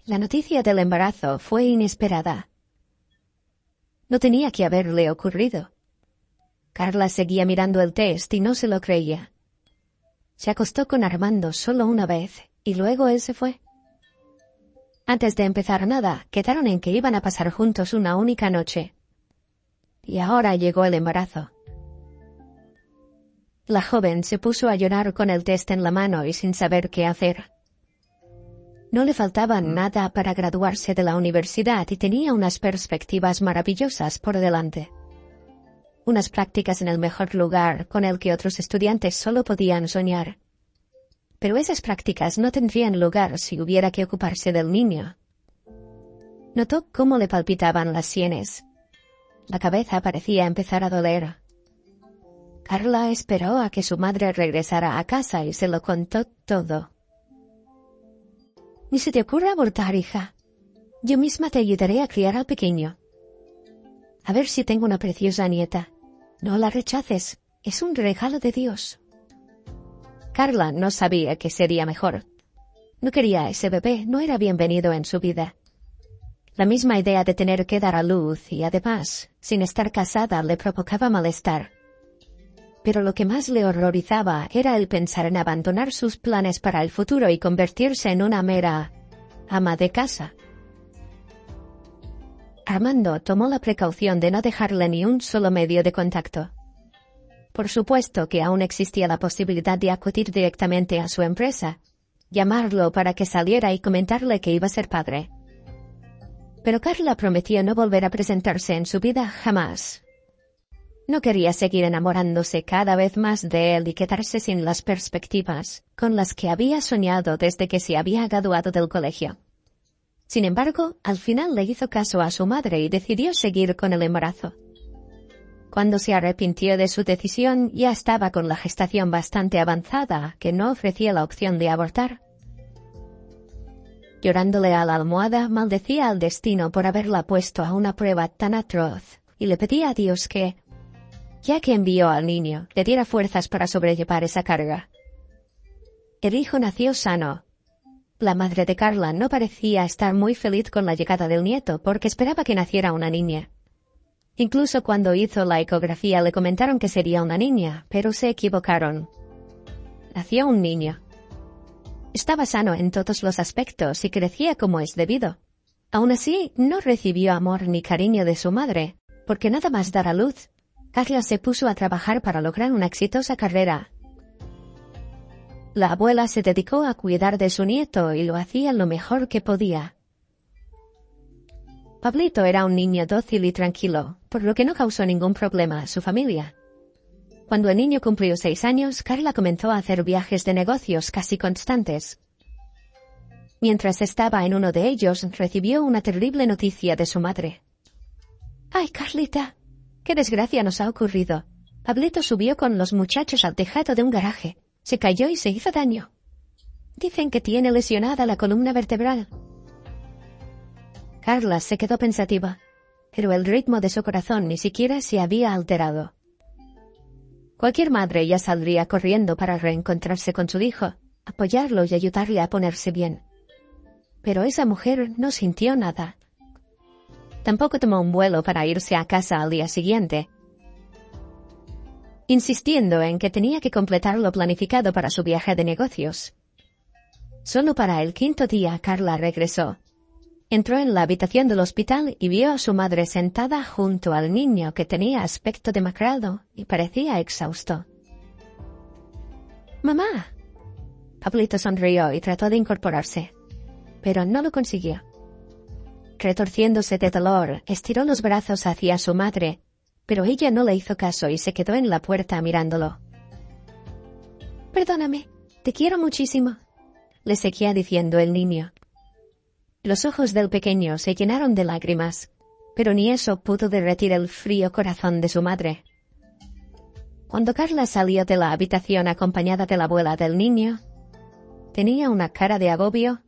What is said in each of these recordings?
La noticia del embarazo fue inesperada. No tenía que haberle ocurrido. Carla seguía mirando el test y no se lo creía. Se acostó con Armando solo una vez y luego él se fue. Antes de empezar nada, quedaron en que iban a pasar juntos una única noche. Y ahora llegó el embarazo. La joven se puso a llorar con el test en la mano y sin saber qué hacer. No le faltaba nada para graduarse de la universidad y tenía unas perspectivas maravillosas por delante. Unas prácticas en el mejor lugar con el que otros estudiantes solo podían soñar. Pero esas prácticas no tendrían lugar si hubiera que ocuparse del niño. Notó cómo le palpitaban las sienes. La cabeza parecía empezar a doler. Carla esperó a que su madre regresara a casa y se lo contó todo. «Ni se te ocurra abortar, hija. Yo misma te ayudaré a criar al pequeño. A ver si tengo una preciosa nieta. No la rechaces. Es un regalo de Dios». Carla no sabía qué sería mejor. No quería a ese bebé, no era bienvenido en su vida. La misma idea de tener que dar a luz y, además, sin estar casada, le provocaba malestar. Pero lo que más le horrorizaba era el pensar en abandonar sus planes para el futuro y convertirse en una mera ama de casa. Armando tomó la precaución de no dejarle ni un solo medio de contacto. Por supuesto que aún existía la posibilidad de acudir directamente a su empresa, llamarlo para que saliera y comentarle que iba a ser padre. Pero Carla prometió no volver a presentarse en su vida jamás. No quería seguir enamorándose cada vez más de él y quedarse sin las perspectivas con las que había soñado desde que se había graduado del colegio. Sin embargo, al final le hizo caso a su madre y decidió seguir con el embarazo. Cuando se arrepintió de su decisión, ya estaba con la gestación bastante avanzada, que no ofrecía la opción de abortar. Llorándole a la almohada, maldecía al destino por haberla puesto a una prueba tan atroz, y le pedía a Dios que, ya que envió al niño, le diera fuerzas para sobrellevar esa carga. El hijo nació sano. La madre de Carla no parecía estar muy feliz con la llegada del nieto, porque esperaba que naciera una niña. Incluso cuando hizo la ecografía le comentaron que sería una niña, pero se equivocaron. Nació un niño. Estaba sano en todos los aspectos y crecía como es debido. Aún así, no recibió amor ni cariño de su madre, porque nada más dar a luz, Carla se puso a trabajar para lograr una exitosa carrera. La abuela se dedicó a cuidar de su nieto y lo hacía lo mejor que podía. Pablito era un niño dócil y tranquilo, por lo que no causó ningún problema a su familia. Cuando el niño cumplió 6 años, Carla comenzó a hacer viajes de negocios casi constantes. Mientras estaba en uno de ellos, recibió una terrible noticia de su madre. «¡Ay, Carlita! ¡Qué desgracia nos ha ocurrido! Pablito subió con los muchachos al tejado de un garaje. Se cayó y se hizo daño. Dicen que tiene lesionada la columna vertebral». Carla se quedó pensativa, pero el ritmo de su corazón ni siquiera se había alterado. Cualquier madre ya saldría corriendo para reencontrarse con su hijo, apoyarlo y ayudarle a ponerse bien. Pero esa mujer no sintió nada. Tampoco tomó un vuelo para irse a casa al día siguiente, insistiendo en que tenía que completar lo planificado para su viaje de negocios. Solo para el 5.º día Carla regresó. Entró en la habitación del hospital y vio a su madre sentada junto al niño que tenía aspecto demacrado y parecía exhausto. «¡Mamá!». Pablito sonrió y trató de incorporarse, pero no lo consiguió. Retorciéndose de dolor, estiró los brazos hacia su madre, pero ella no le hizo caso y se quedó en la puerta mirándolo. «Perdóname, te quiero muchísimo», le seguía diciendo el niño. Los ojos del pequeño se llenaron de lágrimas, pero ni eso pudo derretir el frío corazón de su madre. Cuando Carla salió de la habitación acompañada de la abuela del niño, tenía una cara de agobio.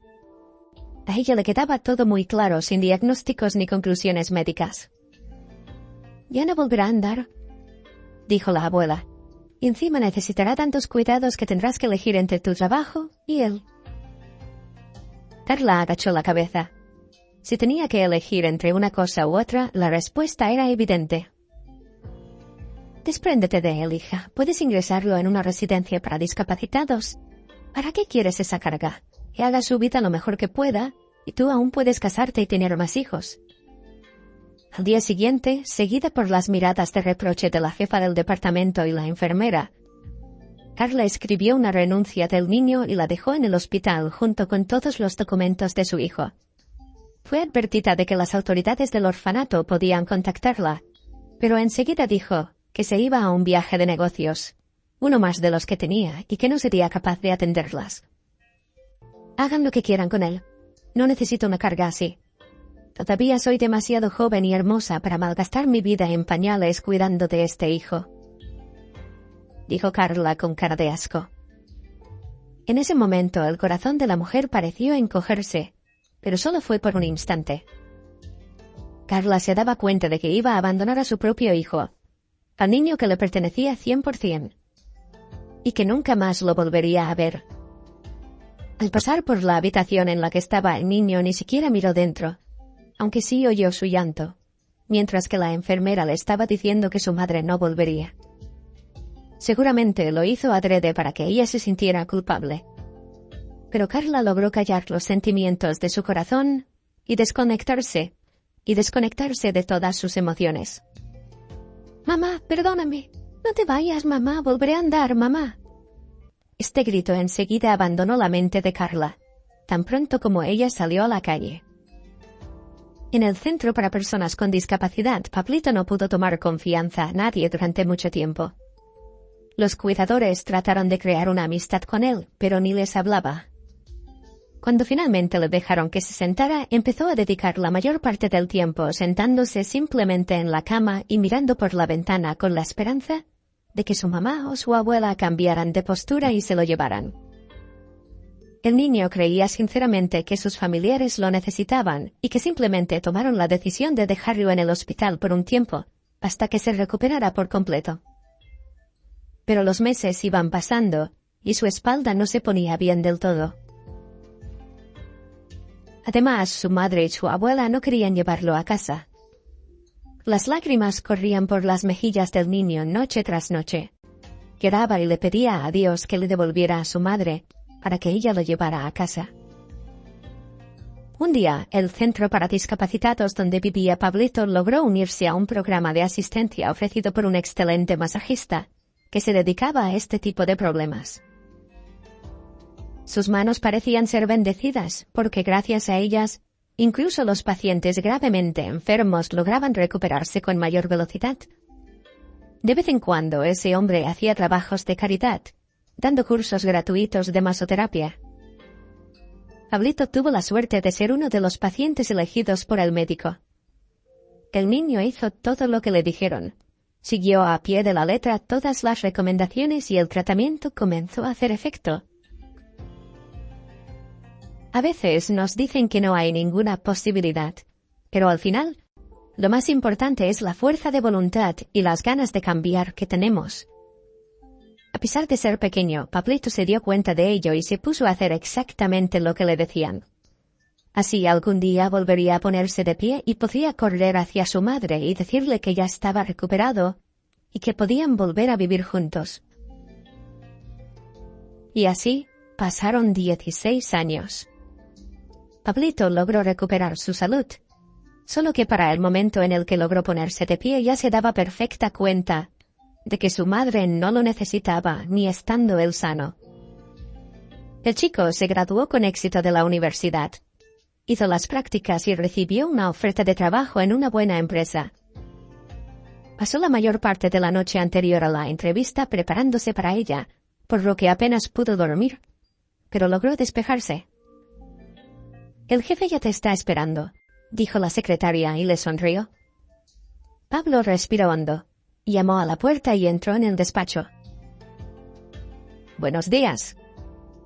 A ella le quedaba todo muy claro, sin diagnósticos ni conclusiones médicas. «Ya no volverá a andar», dijo la abuela, «y encima necesitará tantos cuidados que tendrás que elegir entre tu trabajo y él». Carla agachó la cabeza. Si tenía que elegir entre una cosa u otra, la respuesta era evidente. Despréndete de él, hija. Puedes ingresarlo en una residencia para discapacitados. ¿Para qué quieres esa carga? Que haga su vida lo mejor que pueda, y tú aún puedes casarte y tener más hijos. Al día siguiente, seguida por las miradas de reproche de la jefa del departamento y la enfermera, Carla escribió una renuncia del niño y la dejó en el hospital junto con todos los documentos de su hijo. Fue advertida de que las autoridades del orfanato podían contactarla, pero enseguida dijo que se iba a un viaje de negocios, uno más de los que tenía, y que no sería capaz de atenderlas. Hagan lo que quieran con él. No necesito una carga así. Todavía soy demasiado joven y hermosa para malgastar mi vida en pañales cuidando de este hijo, dijo Carla con cara de asco. En ese momento el corazón de la mujer pareció encogerse, pero solo fue por un instante. Carla se daba cuenta de que iba a abandonar a su propio hijo, al niño que le pertenecía 100%, y que nunca más lo volvería a ver. Al pasar por la habitación en la que estaba el niño ni siquiera miró dentro, aunque sí oyó su llanto, mientras que la enfermera le estaba diciendo que su madre no volvería. Seguramente lo hizo adrede para que ella se sintiera culpable. Pero Carla logró callar los sentimientos de su corazón y desconectarse de todas sus emociones. «Mamá, perdóname. No te vayas, mamá. Volveré a andar, mamá». Este grito enseguida abandonó la mente de Carla, tan pronto como ella salió a la calle. En el centro para personas con discapacidad, Pablito no pudo tomar confianza a nadie durante mucho tiempo. Los cuidadores trataron de crear una amistad con él, pero ni les hablaba. Cuando finalmente le dejaron que se sentara, empezó a dedicar la mayor parte del tiempo sentándose simplemente en la cama y mirando por la ventana con la esperanza de que su mamá o su abuela cambiaran de postura y se lo llevaran. El niño creía sinceramente que sus familiares lo necesitaban y que simplemente tomaron la decisión de dejarlo en el hospital por un tiempo, hasta que se recuperara por completo. Pero los meses iban pasando y su espalda no se ponía bien del todo. Además, su madre y su abuela no querían llevarlo a casa. Las lágrimas corrían por las mejillas del niño noche tras noche. Lloraba y le pedía a Dios que le devolviera a su madre para que ella lo llevara a casa. Un día, el centro para discapacitados donde vivía Pablito logró unirse a un programa de asistencia ofrecido por un excelente masajista que se dedicaba a este tipo de problemas. Sus manos parecían ser bendecidas, porque gracias a ellas, incluso los pacientes gravemente enfermos lograban recuperarse con mayor velocidad. De vez en cuando ese hombre hacía trabajos de caridad, dando cursos gratuitos de masoterapia. Pablito tuvo la suerte de ser uno de los pacientes elegidos por el médico. El niño hizo todo lo que le dijeron. Siguió a pie de la letra todas las recomendaciones y el tratamiento comenzó a hacer efecto. A veces nos dicen que no hay ninguna posibilidad, pero al final, lo más importante es la fuerza de voluntad y las ganas de cambiar que tenemos. A pesar de ser pequeño, Pablito se dio cuenta de ello y se puso a hacer exactamente lo que le decían. Así algún día volvería a ponerse de pie y podría correr hacia su madre y decirle que ya estaba recuperado y que podían volver a vivir juntos. Y así pasaron 16 años. Pablito logró recuperar su salud, solo que para el momento en el que logró ponerse de pie ya se daba perfecta cuenta de que su madre no lo necesitaba ni estando él sano. El chico se graduó con éxito de la universidad, hizo las prácticas y recibió una oferta de trabajo en una buena empresa. Pasó la mayor parte de la noche anterior a la entrevista preparándose para ella, por lo que apenas pudo dormir, pero logró despejarse. «El jefe ya te está esperando», dijo la secretaria y le sonrió. Pablo respiró hondo, llamó a la puerta y entró en el despacho. «Buenos días»,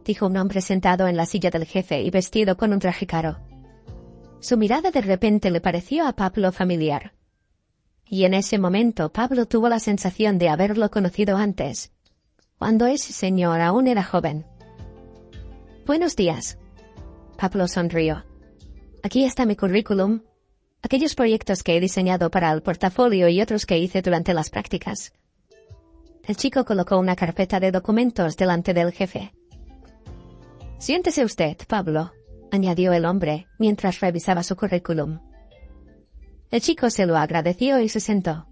dijo un hombre sentado en la silla del jefe y vestido con un traje caro. Su mirada de repente le pareció a Pablo familiar. Y en ese momento Pablo tuvo la sensación de haberlo conocido antes, cuando ese señor aún era joven. «Buenos días». Pablo sonrió. Aquí está mi currículum. Aquellos proyectos que he diseñado para el portafolio y otros que hice durante las prácticas. El chico colocó una carpeta de documentos delante del jefe. Siéntese usted, Pablo, añadió el hombre, mientras revisaba su currículum. El chico se lo agradeció y se sentó.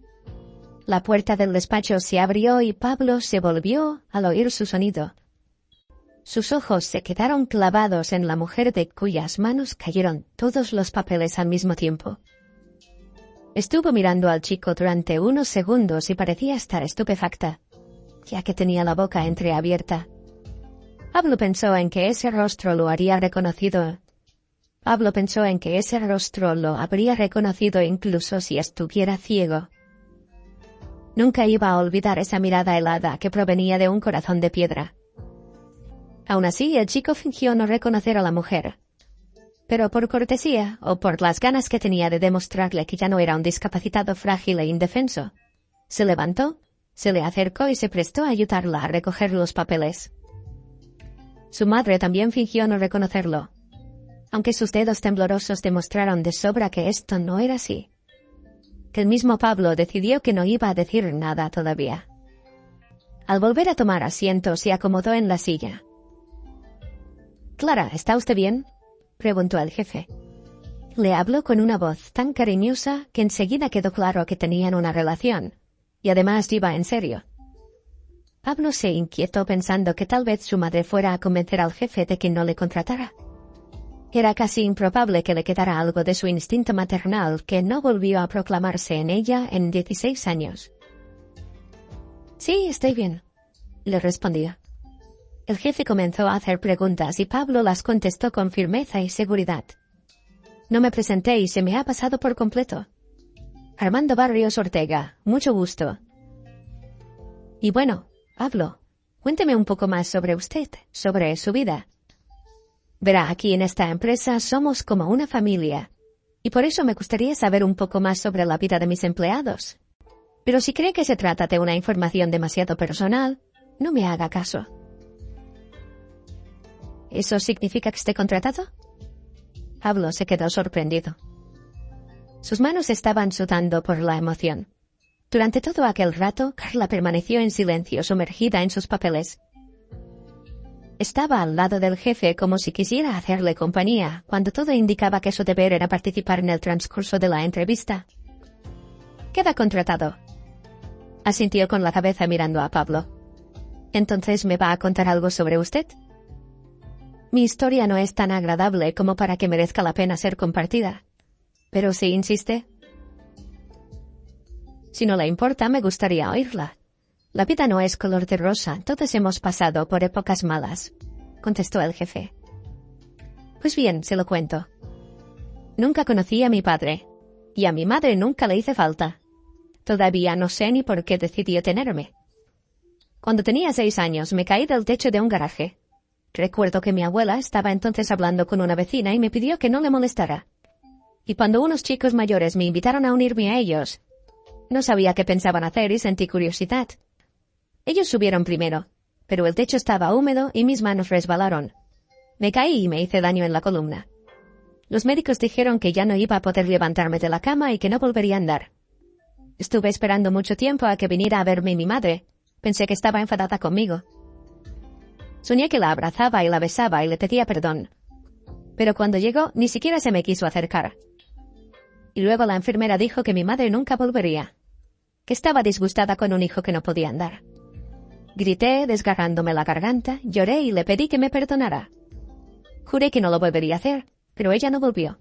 La puerta del despacho se abrió y Pablo se volvió al oír su sonido. Sus ojos se quedaron clavados en la mujer de cuyas manos cayeron todos los papeles al mismo tiempo. Estuvo mirando al chico durante unos segundos y parecía estar estupefacta, ya que tenía la boca entreabierta. Pablo pensó en que ese rostro lo habría reconocido incluso si estuviera ciego. Nunca iba a olvidar esa mirada helada que provenía de un corazón de piedra. Aún así, el chico fingió no reconocer a la mujer. Pero por cortesía, o por las ganas que tenía de demostrarle que ya no era un discapacitado frágil e indefenso, se levantó, se le acercó y se prestó a ayudarla a recoger los papeles. Su madre también fingió no reconocerlo, aunque sus dedos temblorosos demostraron de sobra que esto no era así. Que el mismo Pablo decidió que no iba a decir nada todavía. Al volver a tomar asiento, se acomodó en la silla. «Clara, ¿está usted bien?», preguntó el jefe. Le habló con una voz tan cariñosa que enseguida quedó claro que tenían una relación, y además iba en serio. Pablo se inquietó pensando que tal vez su madre fuera a convencer al jefe de que no le contratara. Era casi improbable que le quedara algo de su instinto maternal que no volvió a proclamarse en ella en 16 años. «Sí, estoy bien», le respondió. El jefe comenzó a hacer preguntas y Pablo las contestó con firmeza y seguridad. «No me presenté y se me ha pasado por completo. Armando Barrios Ortega, mucho gusto». «Y bueno, Pablo, cuénteme un poco más sobre usted, sobre su vida. Verá, aquí en esta empresa somos como una familia, y por eso me gustaría saber un poco más sobre la vida de mis empleados. Pero si cree que se trata de una información demasiado personal, no me haga caso». ¿Eso significa que esté contratado? Pablo se quedó sorprendido. Sus manos estaban sudando por la emoción. Durante todo aquel rato, Carla permaneció en silencio, sumergida en sus papeles. Estaba al lado del jefe como si quisiera hacerle compañía, cuando todo indicaba que su deber era participar en el transcurso de la entrevista. «Queda contratado», asintió con la cabeza mirando a Pablo. «¿Entonces me va a contar algo sobre usted?» Mi historia no es tan agradable como para que merezca la pena ser compartida. Pero si insiste. Si no le importa, me gustaría oírla. La vida no es color de rosa, todos hemos pasado por épocas malas, contestó el jefe. Pues bien, se lo cuento. Nunca conocí a mi padre, y a mi madre nunca le hice falta. Todavía no sé ni por qué decidió tenerme. Cuando tenía 6 años, me caí del techo de un garaje. Recuerdo que mi abuela estaba entonces hablando con una vecina y me pidió que no le molestara. Y cuando unos chicos mayores me invitaron a unirme a ellos, no sabía qué pensaban hacer y sentí curiosidad. Ellos subieron primero, pero el techo estaba húmedo y mis manos resbalaron. Me caí y me hice daño en la columna. Los médicos dijeron que ya no iba a poder levantarme de la cama y que no volvería a andar. Estuve esperando mucho tiempo a que viniera a verme mi madre. Pensé que estaba enfadada conmigo. Soñé que la abrazaba y la besaba y le pedía perdón. Pero cuando llegó, ni siquiera se me quiso acercar. Y luego la enfermera dijo que mi madre nunca volvería, que estaba disgustada con un hijo que no podía andar. Grité, desgarrándome la garganta, lloré y le pedí que me perdonara. Juré que no lo volvería a hacer, pero ella no volvió.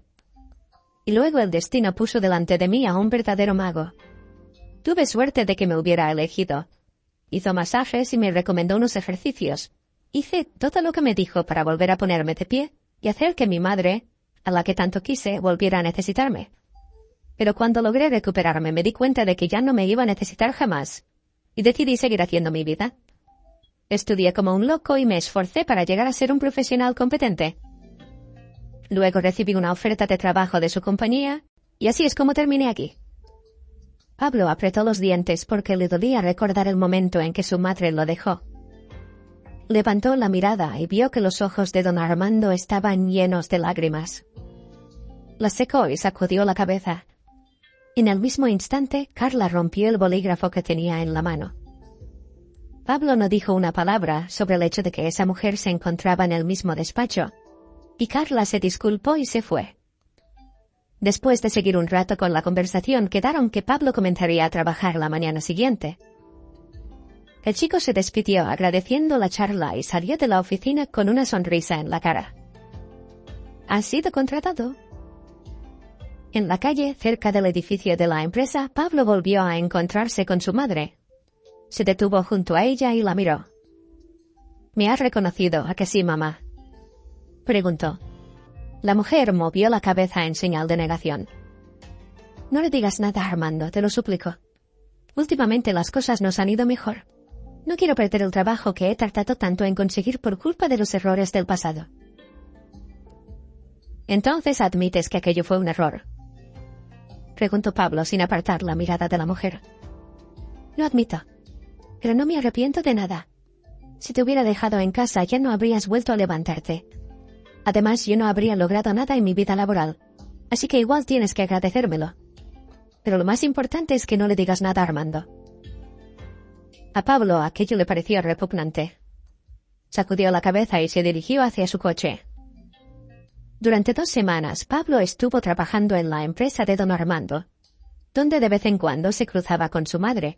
Y luego el destino puso delante de mí a un verdadero mago. Tuve suerte de que me hubiera elegido. Hizo masajes y me recomendó unos ejercicios. Hice todo lo que me dijo para volver a ponerme de pie y hacer que mi madre, a la que tanto quise, volviera a necesitarme. Pero cuando logré recuperarme me di cuenta de que ya no me iba a necesitar jamás, y decidí seguir haciendo mi vida. Estudié como un loco y me esforcé para llegar a ser un profesional competente. Luego recibí una oferta de trabajo de su compañía, y así es como terminé aquí. Pablo apretó los dientes porque le dolía recordar el momento en que su madre lo dejó. Levantó la mirada y vio que los ojos de don Armando estaban llenos de lágrimas. La secó y sacudió la cabeza. En el mismo instante, Carla rompió el bolígrafo que tenía en la mano. Pablo no dijo una palabra sobre el hecho de que esa mujer se encontraba en el mismo despacho, y Carla se disculpó y se fue. Después de seguir un rato con la conversación, quedaron que Pablo comenzaría a trabajar la mañana siguiente. El chico se despidió agradeciendo la charla y salió de la oficina con una sonrisa en la cara. ¿Has sido contratado? En la calle, cerca del edificio de la empresa, Pablo volvió a encontrarse con su madre. Se detuvo junto a ella y la miró. ¿Me has reconocido, a que sí, mamá?, preguntó. La mujer movió la cabeza en señal de negación. No le digas nada, Armando, te lo suplico. Últimamente las cosas nos han ido mejor. No quiero perder el trabajo que he tardado tanto en conseguir por culpa de los errores del pasado. ¿Entonces admites que aquello fue un error?, preguntó Pablo sin apartar la mirada de la mujer. Lo admito, pero no me arrepiento de nada. Si te hubiera dejado en casa ya no habrías vuelto a levantarte. Además, yo no habría logrado nada en mi vida laboral, así que igual tienes que agradecérmelo. Pero lo más importante es que no le digas nada a Armando. A Pablo aquello le pareció repugnante. Sacudió la cabeza y se dirigió hacia su coche. Durante 2 semanas, Pablo estuvo trabajando en la empresa de don Armando, donde de vez en cuando se cruzaba con su madre.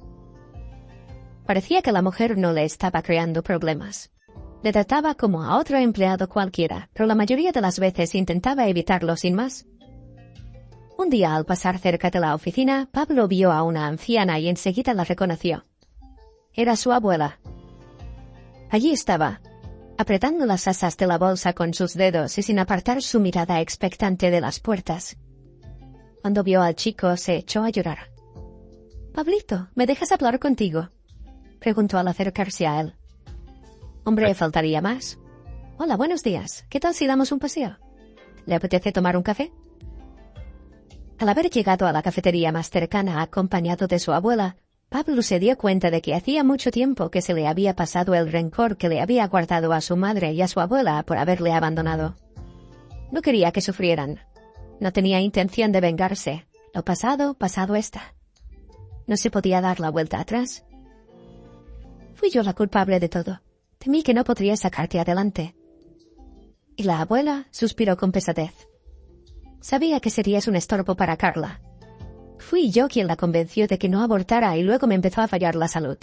Parecía que la mujer no le estaba creando problemas. Le trataba como a otro empleado cualquiera, pero la mayoría de las veces intentaba evitarlo sin más. Un día, al pasar cerca de la oficina, Pablo vio a una anciana y enseguida la reconoció. Era su abuela. Allí estaba, apretando las asas de la bolsa con sus dedos y sin apartar su mirada expectante de las puertas. Cuando vio al chico, se echó a llorar. «Pablito, ¿me dejas hablar contigo?», preguntó al acercarse a él. «Hombre, faltaría más. Hola, buenos días. ¿Qué tal si damos un paseo? ¿Le apetece tomar un café?». Al haber llegado a la cafetería más cercana acompañado de su abuela, Pablo se dio cuenta de que hacía mucho tiempo que se le había pasado el rencor que le había guardado a su madre y a su abuela por haberle abandonado. No quería que sufrieran. No tenía intención de vengarse. Lo pasado, pasado está. No se podía dar la vuelta atrás. Fui yo la culpable de todo. Temí que no podría sacarte adelante. Y la abuela suspiró con pesadez. Sabía que serías un estorbo para Carla. Fui yo quien la convenció de que no abortara y luego me empezó a fallar la salud.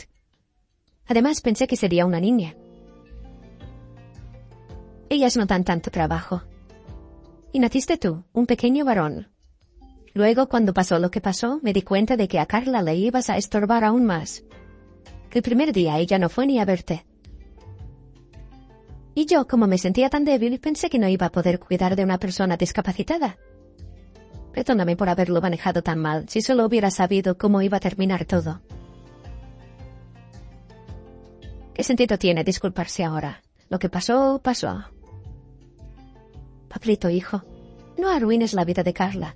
Además pensé que sería una niña. Ellas no dan tanto trabajo. Y naciste tú, un pequeño varón. Luego, cuando pasó lo que pasó, me di cuenta de que a Carla le ibas a estorbar aún más. Que el primer día ella no fue ni a verte. Y yo, como me sentía tan débil, pensé que no iba a poder cuidar de una persona discapacitada. Perdóname por haberlo manejado tan mal, si solo hubiera sabido cómo iba a terminar todo. ¿Qué sentido tiene disculparse ahora? Lo que pasó, pasó. Pablito, hijo, no arruines la vida de Carla.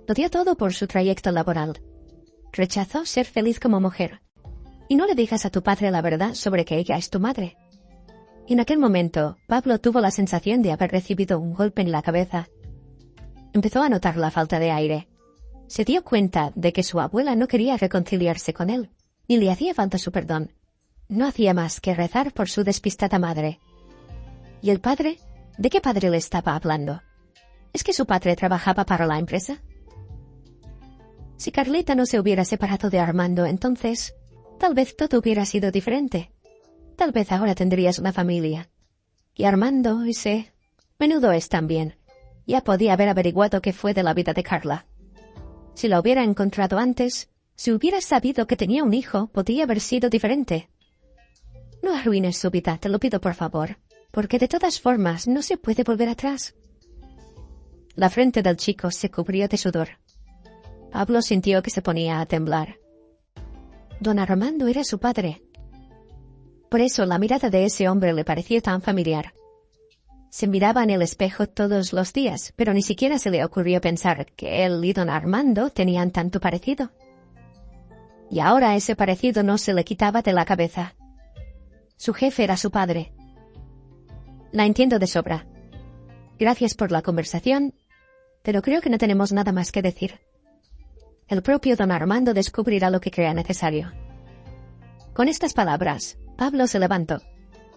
Lo dio todo por su trayecto laboral. Rechazó ser feliz como mujer. Y no le digas a tu padre la verdad sobre que ella es tu madre. En aquel momento, Pablo tuvo la sensación de haber recibido un golpe en la cabeza. Empezó a notar la falta de aire. Se dio cuenta de que su abuela no quería reconciliarse con él, ni le hacía falta su perdón. No hacía más que rezar por su despistada madre. ¿Y el padre? ¿De qué padre le estaba hablando? ¿Es que su padre trabajaba para la empresa? Si Carlita no se hubiera separado de Armando, entonces, tal vez todo hubiera sido diferente. Tal vez ahora tendrías una familia. Y Armando, ese, menudo es también. Ya podía haber averiguado qué fue de la vida de Carla. Si la hubiera encontrado antes, si hubiera sabido que tenía un hijo, podría haber sido diferente. No arruines su vida, te lo pido por favor, porque de todas formas no se puede volver atrás. La frente del chico se cubrió de sudor. Pablo sintió que se ponía a temblar. Don Armando era su padre. Por eso la mirada de ese hombre le pareció tan familiar. Se miraba en el espejo todos los días, pero ni siquiera se le ocurrió pensar que él y don Armando tenían tanto parecido. Y ahora ese parecido no se le quitaba de la cabeza. Su jefe era su padre. La entiendo de sobra. Gracias por la conversación, pero creo que no tenemos nada más que decir. El propio don Armando descubrirá lo que crea necesario. Con estas palabras, Pablo se levantó,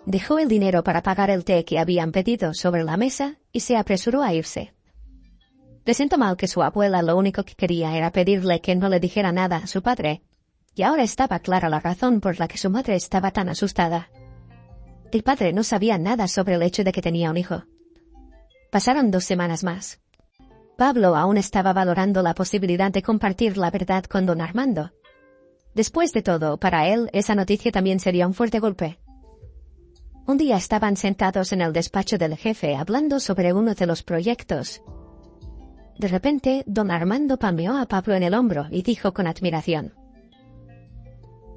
dejó el dinero para pagar el té que habían pedido sobre la mesa y se apresuró a irse. Le sentó mal que su abuela lo único que quería era pedirle que no le dijera nada a su padre, y ahora estaba clara la razón por la que su madre estaba tan asustada. El padre no sabía nada sobre el hecho de que tenía un hijo. Pasaron 2 semanas más. Pablo aún estaba valorando la posibilidad de compartir la verdad con don Armando. Después de todo, para él, esa noticia también sería un fuerte golpe. Un día estaban sentados en el despacho del jefe hablando sobre uno de los proyectos. De repente, don Armando palmeó a Pablo en el hombro y dijo con admiración: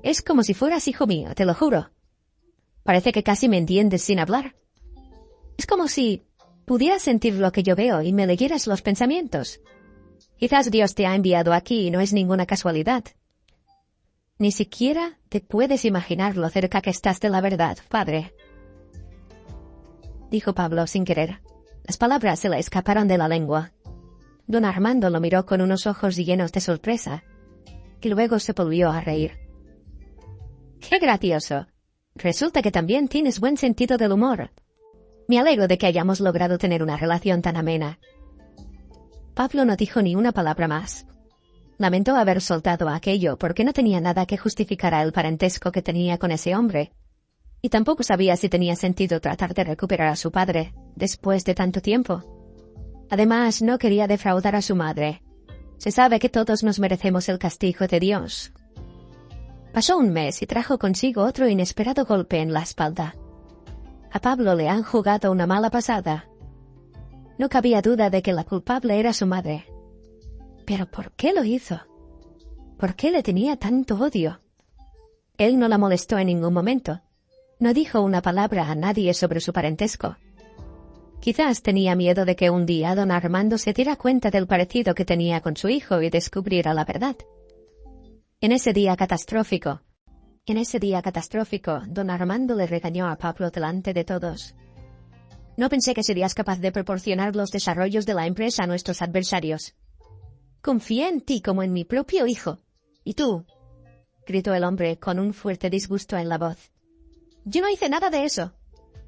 «Es como si fueras hijo mío, te lo juro. Parece que casi me entiendes sin hablar. Es como si pudieras sentir lo que yo veo y me leyeras los pensamientos. Quizás Dios te ha enviado aquí y no es ninguna casualidad. Ni siquiera te puedes imaginar lo cerca que estás de la verdad, padre», dijo Pablo sin querer. Las palabras se le escaparon de la lengua. Don Armando lo miró con unos ojos llenos de sorpresa, y luego se volvió a reír. «¡Qué gracioso! Resulta que también tienes buen sentido del humor. Me alegro de que hayamos logrado tener una relación tan amena». Pablo no dijo ni una palabra más. Lamentó haber soltado aquello porque no tenía nada que justificara el parentesco que tenía con ese hombre, y tampoco sabía si tenía sentido tratar de recuperar a su padre después de tanto tiempo. Además, no quería defraudar a su madre. Se sabe que todos nos merecemos el castigo de Dios. Pasó un mes y trajo consigo otro inesperado golpe en la espalda. A Pablo le han jugado una mala pasada. No cabía duda de que la culpable era su madre. ¿Pero por qué lo hizo? ¿Por qué le tenía tanto odio? Él no la molestó en ningún momento. No dijo una palabra a nadie sobre su parentesco. Quizás tenía miedo de que un día don Armando se diera cuenta del parecido que tenía con su hijo y descubriera la verdad. En ese día catastrófico, don Armando le regañó a Pablo delante de todos. «No pensé que serías capaz de proporcionar los desarrollos de la empresa a nuestros adversarios. Confié en ti como en mi propio hijo. ¿Y tú?», gritó el hombre con un fuerte disgusto en la voz. «Yo no hice nada de eso».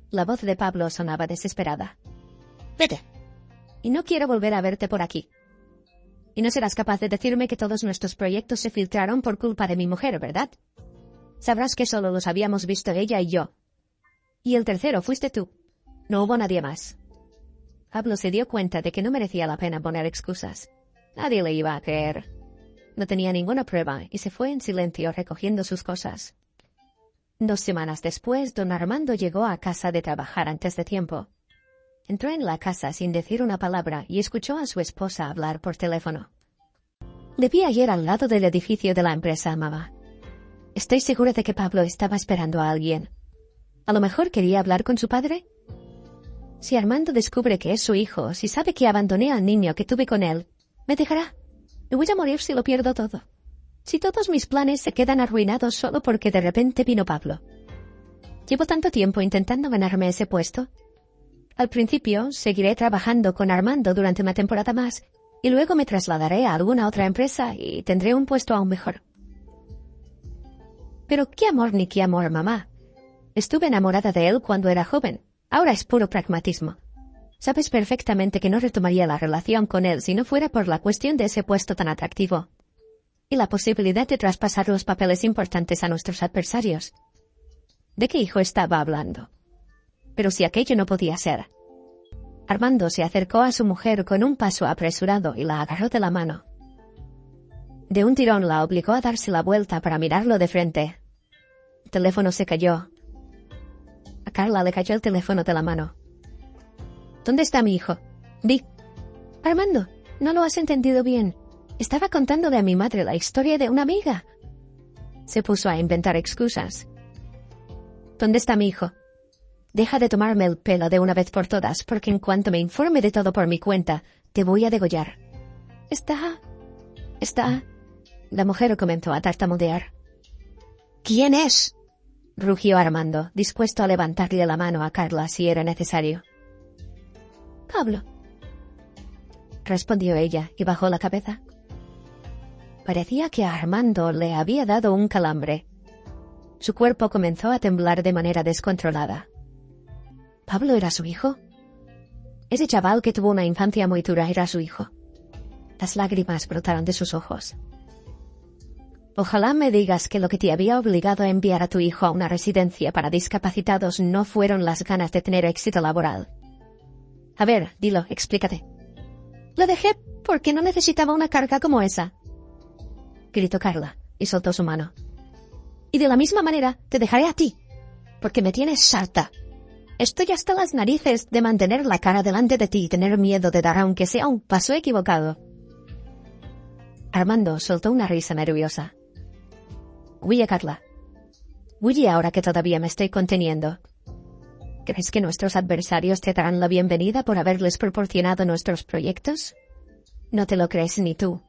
La voz de Pablo sonaba desesperada. «Vete. Y no quiero volver a verte por aquí. Y no serás capaz de decirme que todos nuestros proyectos se filtraron por culpa de mi mujer, ¿verdad? Sabrás que solo los habíamos visto ella y yo. Y el tercero fuiste tú. No hubo nadie más». Pablo se dio cuenta de que no merecía la pena poner excusas. Nadie le iba a creer. No tenía ninguna prueba y se fue en silencio recogiendo sus cosas. 2 semanas después, don Armando llegó a casa de trabajar antes de tiempo. Entró en la casa sin decir una palabra y escuchó a su esposa hablar por teléfono. «Le vi ayer al lado del edificio de la empresa, mamá. Estoy segura de que Pablo estaba esperando a alguien. ¿A lo mejor quería hablar con su padre? Si Armando descubre que es su hijo, si sabe que abandoné al niño que tuve con él, me dejará. Me voy a morir si lo pierdo todo. Si todos mis planes se quedan arruinados solo porque de repente vino Pablo. Llevo tanto tiempo intentando ganarme ese puesto. Al principio, seguiré trabajando con Armando durante una temporada más, y luego me trasladaré a alguna otra empresa y tendré un puesto aún mejor». «Pero qué amor ni qué amor, mamá. Estuve enamorada de él cuando era joven. Ahora es puro pragmatismo. Sabes perfectamente que no retomaría la relación con él si no fuera por la cuestión de ese puesto tan atractivo y la posibilidad de traspasar los papeles importantes a nuestros adversarios». ¿De qué hijo estaba hablando? Pero si aquello no podía ser. Armando se acercó a su mujer con un paso apresurado y la agarró de la mano. De un tirón la obligó a darse la vuelta para mirarlo de frente. El teléfono se cayó. A Carla le cayó el teléfono de la mano. «¿Dónde está mi hijo?» «Vi». «Armando, no lo has entendido bien. Estaba contándole a mi madre la historia de una amiga». Se puso a inventar excusas. «¿Dónde está mi hijo?» «Deja de tomarme el pelo de una vez por todas, porque en cuanto me informe de todo por mi cuenta, te voy a degollar». Está... La mujer comenzó a tartamudear. «¿Quién es?», rugió Armando, dispuesto a levantarle la mano a Carla si era necesario. «Pablo», respondió ella y bajó la cabeza. Parecía que a Armando le había dado un calambre. Su cuerpo comenzó a temblar de manera descontrolada. ¿Pablo era su hijo? Ese chaval que tuvo una infancia muy dura era su hijo. Las lágrimas brotaron de sus ojos. Ojalá me digas que lo que te había obligado a enviar a tu hijo a una residencia para discapacitados no fueron las ganas de tener éxito laboral. A ver, dilo, explícate. Lo dejé porque no necesitaba una carga como esa, gritó Carla y soltó su mano. Y de la misma manera te dejaré a ti, porque me tienes harta. Estoy hasta las narices de mantener la cara delante de ti y tener miedo de dar aunque sea un paso equivocado. Armando soltó una risa nerviosa. Huye, Carla. Huye ahora que todavía me estoy conteniendo. ¿Crees que nuestros adversarios te darán la bienvenida por haberles proporcionado nuestros proyectos? No te lo crees ni tú.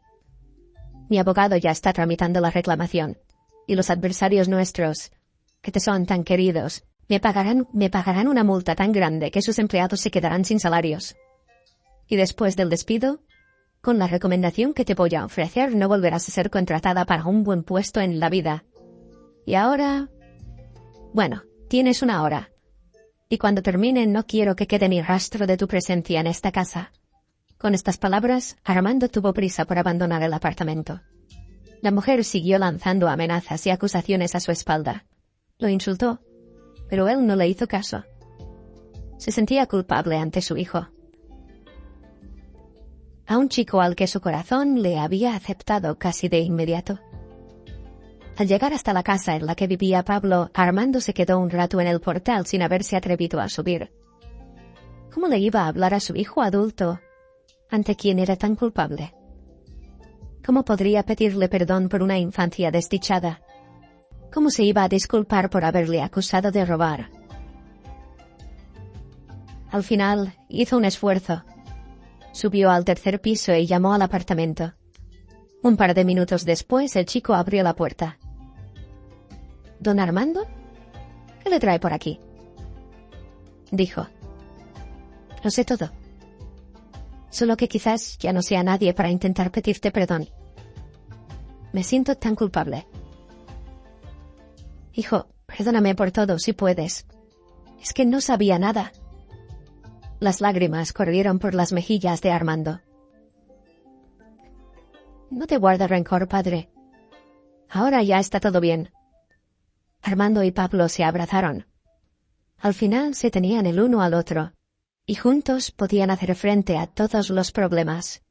Mi abogado ya está tramitando la reclamación, y los adversarios nuestros, que te son tan queridos, me pagarán una multa tan grande que sus empleados se quedarán sin salarios. Y después del despido, con la recomendación que te voy a ofrecer, no volverás a ser contratada para un buen puesto en la vida. Y ahora... Bueno, tienes una hora. Y cuando termine no quiero que quede ni rastro de tu presencia en esta casa. Con estas palabras, Armando tuvo prisa por abandonar el apartamento. La mujer siguió lanzando amenazas y acusaciones a su espalda. Lo insultó, pero él no le hizo caso. Se sentía culpable ante su hijo. A un chico al que su corazón le había aceptado casi de inmediato. Al llegar hasta la casa en la que vivía Pablo, Armando se quedó un rato en el portal sin haberse atrevido a subir. ¿Cómo le iba a hablar a su hijo adulto, ante quien era tan culpable? ¿Cómo podría pedirle perdón por una infancia desdichada? ¿Cómo se iba a disculpar por haberle acusado de robar? Al final, hizo un esfuerzo. Subió al tercer piso y llamó al apartamento. Un par de minutos después, el chico abrió la puerta. ¿Don Armando? ¿Qué le trae por aquí?, dijo. Lo sé todo. Solo que quizás ya no sea nadie para intentar pedirte perdón. Me siento tan culpable. Hijo, perdóname por todo, si puedes. Es que no sabía nada. Las lágrimas corrieron por las mejillas de Armando. No te guarda rencor, padre. Ahora ya está todo bien. Armando y Pablo se abrazaron. Al final se tenían el uno al otro, y juntos podían hacer frente a todos los problemas.